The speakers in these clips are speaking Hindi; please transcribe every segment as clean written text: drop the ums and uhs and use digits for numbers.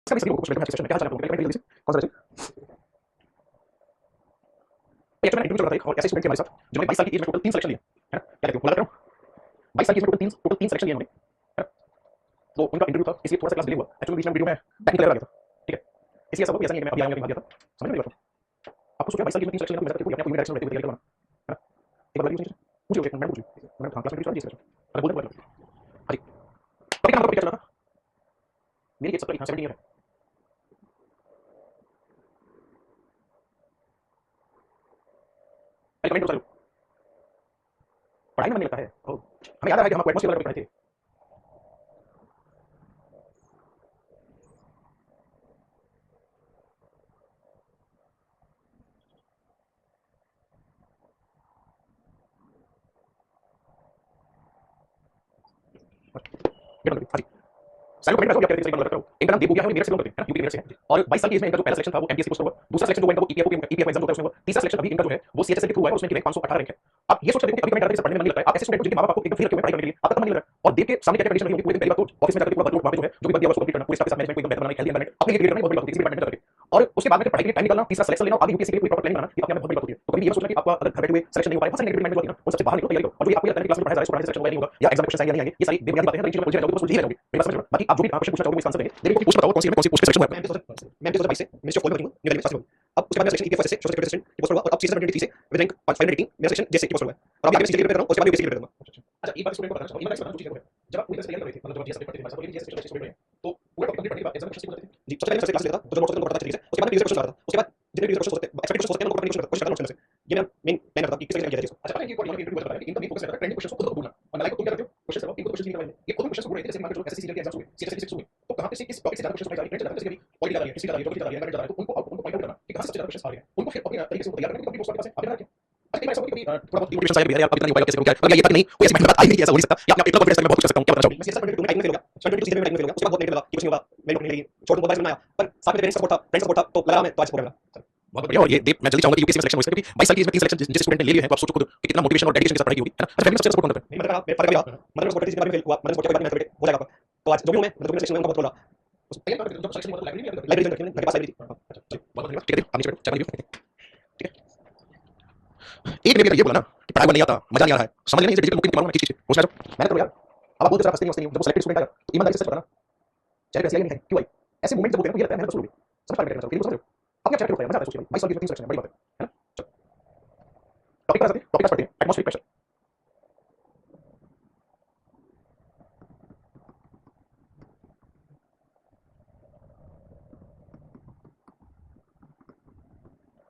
इसका भी सभी कुछ बिल्कुल सेशन में क्या चल रहा है जल्दी से कौन सा सेशन ये एक्चुअली इंटरव्यू चल रहा था और ऐसे स्टूडेंट थे हमारे साथ जिन्होंने 22 साल की एज में टोटल 3 सिलेक्शन लिए है ना क्या कहते हो लगा रहा हूं 22 साल की एज में टोटल 3 सिलेक्शन लिए उन्होंने है ना तो उनका इंटरव्यू था इसलिए थोड़ा सा क्लास डिले हुआ एक्चुअली बीच में वीडियो में टेक्निकल एरर आ गया था ठीक है इसलिए ऐसा हुआ कि ऐसा नहीं है कि मैं अभी आया हूं दिया था समझ में नहीं आता आपको सोचा 22 साल की 3 सिलेक्शन लेना मेरा कोई अपने यूनिट डायरेक्शन रहते हुए तैयारी करवाना है ना एक बार बताइए मुझे मैं पूछूं मैं क्लास में चला दिया अरे बोल दे हां जी टॉपिक नंबर क्या चल रहा था मेरी एज 17 ईयर है अरे कमेंट करो पढ़ाई में मन नहीं लगता है हमें याद आ रहा है कि हम एटमॉस्फेयर वाला पढ़े थे हाँ जी सालों कमेंट मैं क्या कहते हैं सही बात इनका नाम देव है मेरठ से बिलोंग करते हैं यूपी मेरठ से है और 22 साल की एज में इनका जो पहला सिलेक्शन था वो एमपीएससी पोस्ट हुआ दूसरा सिलेक्शन जो हुआ वो ईपीएफओ एग्जाम होता है उसमें हुआ तीसरा सिलेक्शन अभी इनका जो है वो सीएचएसएल के थ्रू हुआ है और उसमें रैंक 518 रैंक है अब ये सोच रहे हो कि अभी कमेंट करते हैं पढ़ने में नहीं लगता है आप ऐसे स्टूडेंट जिनके मां बाप आपको एकदम फ्री रखे हुए पढ़ाई करने के लिए आपका मन नहीं लग रहा और देव के सामने क्या कंडीशन रही होगी पूरे दिन पहली बात तो ऑफिस में जाकर पूरा वर्कलोड वहां पे जो है जो भी बंदी है उसको कंप्लीट करना पूरे स्टाफ के साथ मैनेजमेंट को एकदम बेहतर बनाना हेल्दी एनवायरनमेंट अपने लिए क्रिएट करना बहुत बड़ी बात होती है किसी भी डिपार्टमेंट में जाकर और उसके बाद में पढ़ाई के लिए टाइम निकालना तीसरा सिलेक्शन लेना आगे यूपीएससी के लिए कोई प्रॉपर प्लानिंग बनाना ये अपने आप में बहुत बड़ी बात होती है तो कभी ये सोचना कि आपका अगर घर बैठे हुए सिलेक्शन नहीं हो पाए बहुत सारे नेगेटिव माइंड होती है ना वो सबसे बाहर निकलो तैयारी करो और जो आपको लगता है क्लास में पढ़ाया जा रहा है पढ़ाई सिलेक्शन नहीं होगा या एग्जाम क्वेश्चन आएंगे नहीं आएंगे ये सारी बेबुनियाद बातें हैं इन चीजों में उलझे जाओगे तो बस उलझे रहोगे मेरी बात समझ लो बाकी आप जो भी क्वेश्चन पूछना चाहोगे वो इसका आंसर देंगे देखो पोस्ट बताओ कौन सी पोस्ट पे सिलेक्शन हुआ है मैं 2022 से ministry of foreign working new Delhi में हूं अब उसके बाद मेरा सेक्शन ईकेएफ से सोशल सेक्शन की पोस्ट हुआ और अब सीजन 23 से विद रैंक 518 मेरा सेक्शन जेएससी की पोस्ट हुआ है और अभी मैं सीजन कर रहा हूं उसके बाद यूपीएससी कर रहा हूं अच्छा एक बात स्टूडेंट को बताना चाहूंगा एक बात बताना चाहिए जब आप पूरी तरह से तैयारी कर रहे थे मतलब जब आप जेएससी पढ़ते थे हमारे साथ तो जेएससी सेक्शन पढ़ रहे तो पूरा टॉपिक कंप्लीट करने के बाद एग्जाम क्वेश्चन पूछते थे जी सबसे पहले मैं क्लास लेता था तो जो नोट्स को पढ़ता था ठीक है उसके बाद मैं क्वेश्चन आता था उसके बाद जितने भी क्वेश्चन होते हैं एक्सपेक्टेड क्वेश्चन होते हैं उनको पढ़ने की कोशिश करता हूं नोट्स से ये मेरा मेन प्लान रहता है कि किस तरह से किया जाए अच्छा पता है कि कोई इंटरव्यू करता है इनका मेन फोकस रहता है ट्रेंडिंग क्वेश्चन को खुद ढूंढना और लाइक तुम क्या करते हो क्वेश्चन लगाओ इनको क्वेश्चन निकालने ये खुद क्वेश्चन ढूंढ रहे थे जैसे मान लो एसएससी के एग्जाम्स हुए सीएचएससी हुए तो कहां पे से किस टॉपिक से ज्यादा क्वेश्चन उठाए जा रहे हैं ट्रेंड चल रहा है जैसे कि पॉलिटिकल आ रही है हिस्ट्री आ रही है ज्योग्राफी आ रही है एनवायरनमेंट आ रहा है तो उनको पॉइंट आउट करना कि कहां से सबसे ज्यादा क्वेश्चन आ रहे हैं उनको फिर अपने तरीके से तैयार करने की पोस्ट आपके पास है आप क्या अच्छा कई बार ऐसा होता है कि थोड़ा बहुत डिमोटिवेशन शायद भी है यार अब इतना नहीं हो पाएगा कैसे करूं क्या मतलब ये तक नहीं कोई ऐसी बात आई नहीं ऐसा हो नहीं सकता या अपने इतना कॉन्फिडेंस मैं बहुत कुछ कर सकता हूं क्या बताना चाहूं मैं सीएसएस पढ़ने में टाइम में फेल हो गया स्टूडेंट सीजन में टाइम में फेल हो गया उसके बाद बहुत नेगेटिव लगा कि कुछ नहीं होगा मेरी नौकरी नहीं लगी छोड़ दो मोबाइल में आया पर साथ में पेरेंट्स सपोर्ट था फ्रेंड्स सपोर्ट था तो लगा मैं तो आज हो गया बहुत बढ़िया और ये देव मैं जल्दी चाहूंगा कि यूपीएससी में सिलेक्शन हो इसमें क्योंकि 22 साल की एज में 3 सिलेक्शन जिस स्टूडेंट ने ले लिए हैं तो आप सोचो खुद कि कितना मोटिवेशन और डेडिकेशन के साथ पढ़ाई होगी है ना अच्छा फैमिली सबसे सपोर्ट करता है नहीं मतलब मैं फर्क गया मतलब सपोर्ट किसी के बारे में फेल हुआ मतलब सपोर्ट के बाद में हो जाएगा तो आज जो भी हूं मैं मतलब जो सेक्शन में उनका बहुत बोला उस तैयार कर जब सिलेक्शन हुआ तो लाइब्रेरी में मेरे पास लाइब्रेरी थी अच्छा बहुत धन्यवाद ठीक है आप नीचे बैठो चाय पानी ठीक है एक ने भी ये बोला ना कि पढ़ाई नहीं आता मजा नहीं आ रहा है समझ नहीं डिजिटल बुकिंग मालूम है किस चीज उसमें मैंने करो यार अब आप बोलते सर हंसते नहीं जब वो सेलेक्टेड स्टूडेंट आया तो ईमानदारी से सच बताना चेहरे पे ऐसे नहीं है क्यों आई ऐसे मोमेंट जब होते हैं तो ये लगता है मैंने बस बोल समझ पा रहे हैं समझ रहे हो अपने चेहरे पे मजा आता है सोचिए 22 साल की 3 सिलेक्शन बड़ी बात है ना टॉपिक पर आते हैं टॉपिक पढ़ते हैं एटमॉस्फेरिक प्रेशर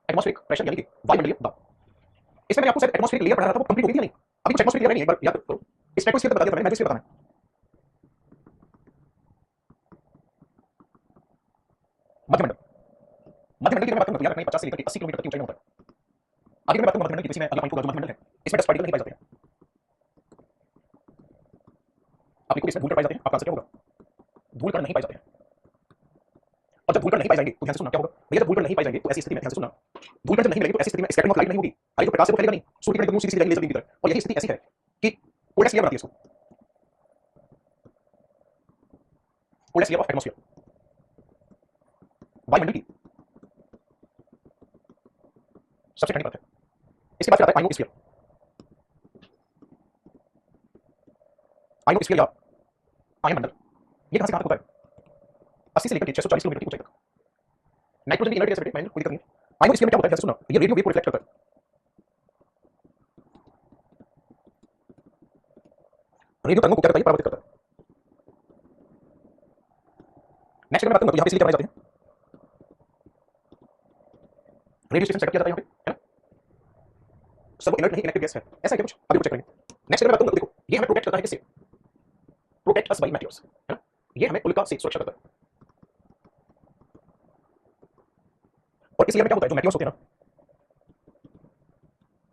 एटमॉस्फेरिक प्रेशर यानी कि वायुमंडलीय दबाव इसमें मैंने आपको शायद एटमॉस्फेरिक लेयर पढ़ा रहा था वो कंप्लीट हो गई थी या नहीं अभी कुछ एटमॉस्फेरिक लेयर नहीं है एक बार याद करो स्ट्रेटोस्फीयर तो बता दिया था मैंने मैग्नेटोस्फीयर बताना है मध्यमंडल मध्यमंडल की मैं बात करूं तो याद रखना 50 से लेकर 80 किलोमीटर तक की ऊंचाई में होता है आगे मैं बात करूं मध्यमंडल की किसी में अगला पॉइंट होगा जो मध्यमंडल है इसमें 10 पार्टिकल नहीं पाए जाते हैं आप देखो इसमें धूल कण पाए जाते हैं आपका आंसर क्या होगा धूल कण नहीं पाए जाते हैं और जब धूल कण नहीं पाए जाएंगे तो ध्यान से सुनना क्या होगा भैया जब धूल कण नहीं पाए जाएंगे तो ऐसी स्थिति में ध्यान से सुनना धूल कण जब नहीं मिलेंगे तो ऐसी स्थिति में स्कैटरिंग ऑफ लाइट नहीं होगी हालांकि जो प्रकाश है वो फैलेगा नहीं सूर्य की किरण एकदम सीधी सीधी जाएगी लेजर बीम की तरह और यही स्थिति ऐसी है कि कोल्डेस्ट लेयर बनाती है इसको कोल्डेस्ट लेयर ऑफ एटमॉस्फेयर वायुमंडल की सबसे ठंडी परत है इसके बाद फिर आता है आयोनोस्फीयर आयोनोस्फीयर या आयन मंडल ये कहां से कहां तक होता है 80 से लेकर 640 किलोमीटर की ऊंचाई तक नाइट्रोजन की इनर्ट गैस है कोई दिक्कत नहीं है आयोनोस्फीयर में क्या होता है जैसे सुना ये रेडियो वेव को रिफ्लेक्ट करता है रेडियो तरंगों को क्या करता है परावर्तित करता है नेक्स्ट अगर मैं बात करूं तो यहां पे इसलिए क्या बनाए जाते हैं रेडियो स्टेशन सेटअप किया जाता है यहां पे है ना सब इनर्ट नहीं इनएक्टिव गैस है ऐसा है क्या कुछ अभी चेक करेंगे नेक्स्ट अगर मैं बात करूं तो देखो ये हमें प्रोटेक्ट करता है किससे प्रोटेक्ट अस बाय मैटर्स है ना ये हमें उल्का से सुरक्षा करता है और इस लेयर में क्या होता है जो मैटियोर्स होते हैं ना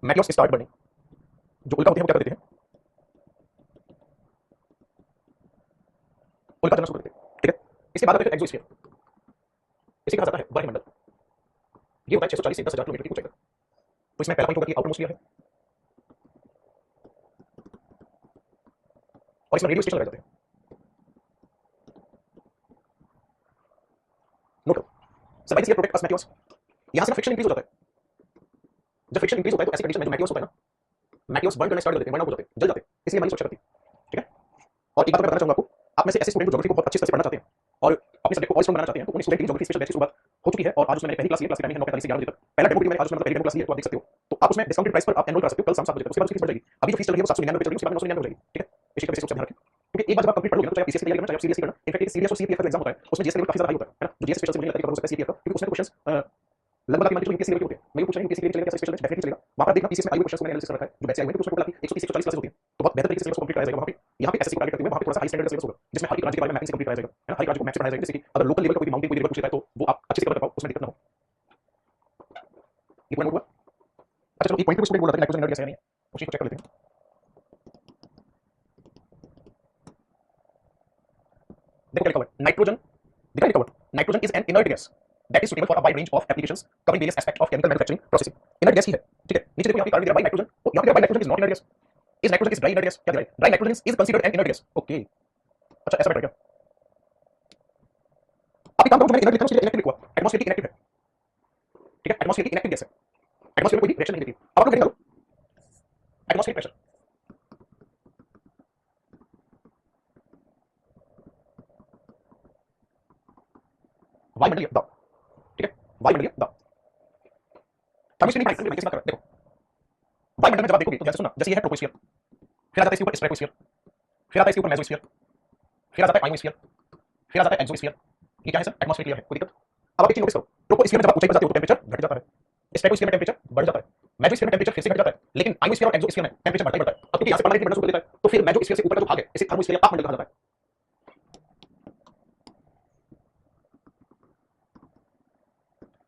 मैटियोर्स स्टार्ट बर्निंग जो उल्का होते हैं वो क्या कर देते हैं उल्का जलना शुरू कर देते हैं ठीक है इसके बाद आता है एक्सोस्फीयर इसे कहा जाता है वायुमंडल ये होता है 640 से 10,000 किलोमीटर की ऊंचाई तक तो इसमें पहला पॉइंट होगा कि आउटर मोस्ट लेयर है और इसमें रेडियो स्टेशन लगाए जाते हैं survival here protect us meteors. यहां से फ्रिक्शन इंक्रीज हो जाता है। जब फ्रिक्शन इंक्रीज होता है तो ऐसी कंडीशन में जो मेटियोर्स होता है ना, मेटियोर्स बर्न करना स्टार्ट कर देते हैं, बर्न आउट हो जाते हैं, जल जाते हैं, इसलिए हमारी सुरक्षा करती है। ठीक है। और एक बात मैं बताना चाहूंगा आपको, आप में से ऐसे स्टूडेंट जो ज्योग्राफी को बहुत अच्छे से पढ़ना चाहते हैं और अपने सब्जेक्ट को और स्ट्रांग बनाना चाहते हैं, तो उन स्टूडेंट की ज्योग्राफी स्पेशल बैच की शुरुआत हो चुकी है और आज उसमें मैंने पहली क्लास की टाइमिंग है 9:45 से 11 बजे तक। पहला डेमो मैंने आज उसमें पहली डेमो क्लास ली है, तो आप देख सकते हो। तो आप उसमें डिस्काउंटेड प्राइस पर आप एनरोल कर सकते हो कल शाम 7 बजे तक। उसके बाद उसकी फीस बढ़ जाएगी। अभी जो फीस चल रही है वो 799 चल रही है, उसके बाद 999 हो जाएगी। ठीक है। इसी का बेसिक ध्यान रखें, क्योंकि एक बार जब आप कंप्लीट कर लोगे ना, चाहे आप बीसीएस की तैयारी करना, चाहे आप सीबीएसई करना, इनफैक्ट एक सीबीएस और सीपीएफ का एग्जाम होता है, उसमें जीएस लेवल काफी ज्यादा हाई होता है ना, जो जीएस स्पेशल से मुझे लगता है कि कवर हो सकता है सीपीएफ का, क्योंकि उसमें क्वेश्चंस लगभग आप मान के चलो यूपीएससी लेवल के होते हैं। मैं ये पूछ रहा हूं यूपीएससी लेवल चलेगा कैसे स्पेशल बैच डेफिनेटली चलेगा। वहां पर देखना पीसीएस में आई हुए क्वेश्चंस को मैंने एनालिसिस कर रखा है, जो बैच से आए हुए हैं, तो उसमें टोटल आपकी 130 140 क्लासेस होती हैं, तो बहुत बेहतर तरीके से सिलेबस को कंप्लीट कराया जाएगा वहां पे। यहाँ पे एसएससी को टारगेट करते हुए वहां पे थोड़ा सा हाई स्टैंडर्ड सिलेबस होगा, जिसमें हर एक राज्य के बारे में मैपिंग से कंप्लीट कराया जाएगा, है ना, हर एक राज्य को मैप से पढ़ाया जाएगा, जैसे कि अगर लोकल लेवल का कोई माउंटेन कोई रिवर पूछ लेता है तो वो आप अच्छे से कवर कर पाओ, उसमें दिक्कत ना हो। ये पूरा नोट हुआ। अच्छा चलो, एक पॉइंट पे स्टूडेंट बोल रहा था नाइट्रोजन एनर्जी कैसे नहीं है, उसी को चेक कर लेते हैं। देखो क्या लिखा हुआ है, नाइट्रोजन, दिखा लिखा हुआ है, nitrogen is an inert gas that is suitable for a wide range of applications covering various aspects of chemical manufacturing processing. inert gas ही है। ठीक है। नीचे देखो यहाँ पे कार्बन दिया बाई नाइट्रोजन, तो यहाँ पे by nitrogen is not inert gas, is nitrogen is dry inert gas, क्या दिया है, dry nitrogen is considered N inert gas. Okay, अच्छा ऐसा बैठ गया। अब एक काम करो, जो मैंने इनर्ट लिखा है उसके लिए इनएक्टिव लिखा, एटमॉस्फेयर की इनएक्टिव है। ठीक है, एटमॉस्फेयर की इनएक्टिव गैस है, एटमॉस्फेयर में कोई भी रिएक्शन नहीं देती। अब आप लोग हेडिंग डालो, एटमॉस्फेरिक प्रेशर, वायुमंडलीय दबाव। ठीक है, वायुमंडलीय दबाव, थर्मोस्टेटिक माइक्रो की बात कर, देखो वायुमंडल में जब आप देखोगे तो जैसे सुना, जैसे ये है ट्रोपोस्फियर, फिर आ जाता है इसके ऊपर स्ट्रेटोस्फियर, फिर आता है इसके ऊपर मेसोस्फियर, फिर आ जाता है आयोनोस्फियर, फिर आ जाता है एक्सोस्फियर। ये क्या है सर, एटमॉस्फेयर क्लियर है, कोई दिक्कत। अब आप एक चीज नोटिस करो, ट्रोपोस्फियर में जब आप ऊंचाई पर जाते हो तो टेंपरेचर घट जाता है, स्ट्रेटोस्फियर में टेंपरेचर बढ़ जाता है, मेसोस्फियर में टेंपरेचर फिर से घट जाता है, लेकिन आयोनोस्फियर और एक्सोस्फियर में टेंपरेचर बढ़ता ही बढ़ता है। अब क्योंकि यहाँ से पढ़ना बढ़ना शुरू कर देता है, तो फिर मेसोस्फियर से ऊपर का जो भाग है इसे थर्मोस्फियर या तापमंडल कहा जाता है।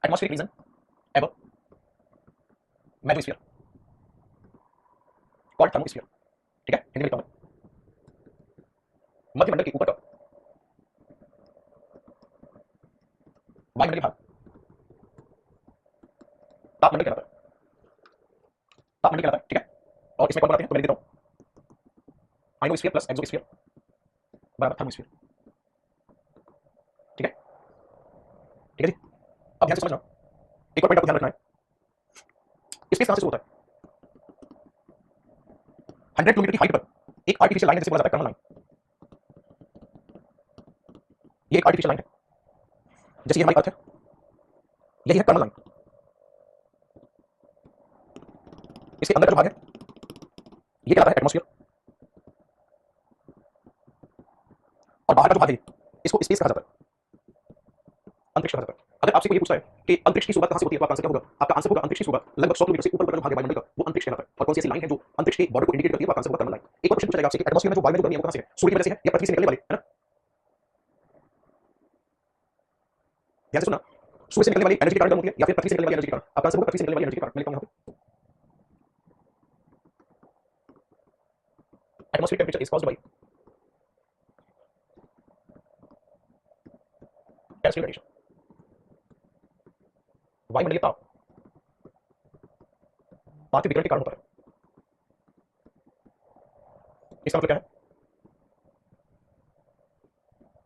Atmospheric region above mesosphere called thermosphere. ठीक है, हिंदी में लिखता हूं, मध्यमंडल के ऊपर का वायुमंडलीय भाग तापमंडल कहलाता है, तापमंडल कहलाता है। ठीक है, और इसमें कौन बनाते हैं तो मैं लिख देता हूं, आयोनोस्फियर प्लस एक्सोस्फियर बराबर थर्मोस्फियर। ठीक है, ठीक है जी। अब ध्यान से समझना, एक और पॉइंट आपको ध्यान रखना है, स्पेस कहां से शुरू होता है, 100 किलोमीटर की हाइट पर एक आर्टिफिशियल लाइन है जिसे बोला जाता है टनल लाइन। ये एक आर्टिफिशियल लाइन है, जैसे ये हमारी अर्थ है, यही है टनल लाइन। इसके अंदर का जो भाग है ये कहलाता है एटमॉस्फेयर, और बाहर का जो भाग है इसको स्पेस कहा जाता है, अंतरिक्ष कहा जाता है। अगर आपसे कोई ये पूछता है कि अंतरिक्ष की शुरुआत कहां से होती है तो आपका आंसर क्या होगा, आपका आंसर होगा अंतरिक्ष की शुरुआत लगभग 100 किलोमीटर से ऊपर का जो भाग है वायुमंडल का वो अंतरिक्ष कहलाता है। और कौन सी ऐसी लाइन है जो अंतरिक्ष के बॉर्डर को इंडिकेट करती है, तो आपका आंसर होगा टनल लाइन। एक और क्वेश्चन पूछा जाएगा आपसे कि एटमॉस्फेयर में जो वायु में जो गर्मी है वो कहां से है, सूर्य की वजह से है या पृथ्वी से निकलने वाली, है ना। ध्यान से सुनना, सूर्य से निकलने वाली एनर्जी के कारण गर्म होती है या फिर पृथ्वी से निकलने वाली एनर्जी के कारण, आपका आंसर होगा पृथ्वी से निकलने वाली एनर्जी के कारण। मैं लिखता हूं यहाँ पे, atmospheric temperature is caused by terrestrial radiation, वायुमंडलीय ताप पार्थिव विकिरण के कारण होता है। इसका मतलब क्या है,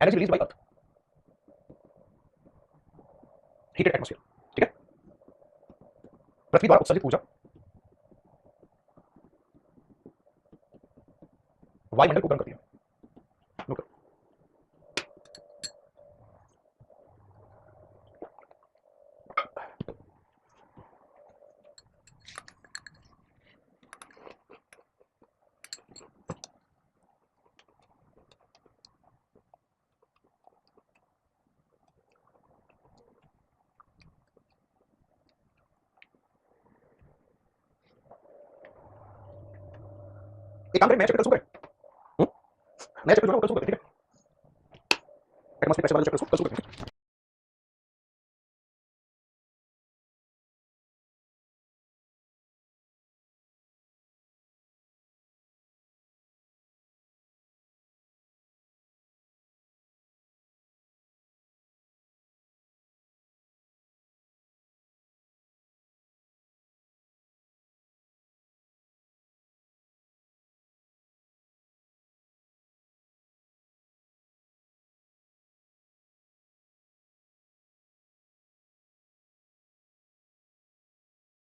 energy release by earth, heated atmosphere. ठीक है, पृथ्वी द्वारा उत्सर्जित ऊर्जा वायुमंडल को गर्म करती है। नोट करो। एक काम करें, नया चैप्टर शुरू करें, नया चैप्टर जो है वो कल शुरू करते हैं। ठीक है, एटमॉस्फेरिक प्रेशर वाला चैप्टर शुरू करते हैं।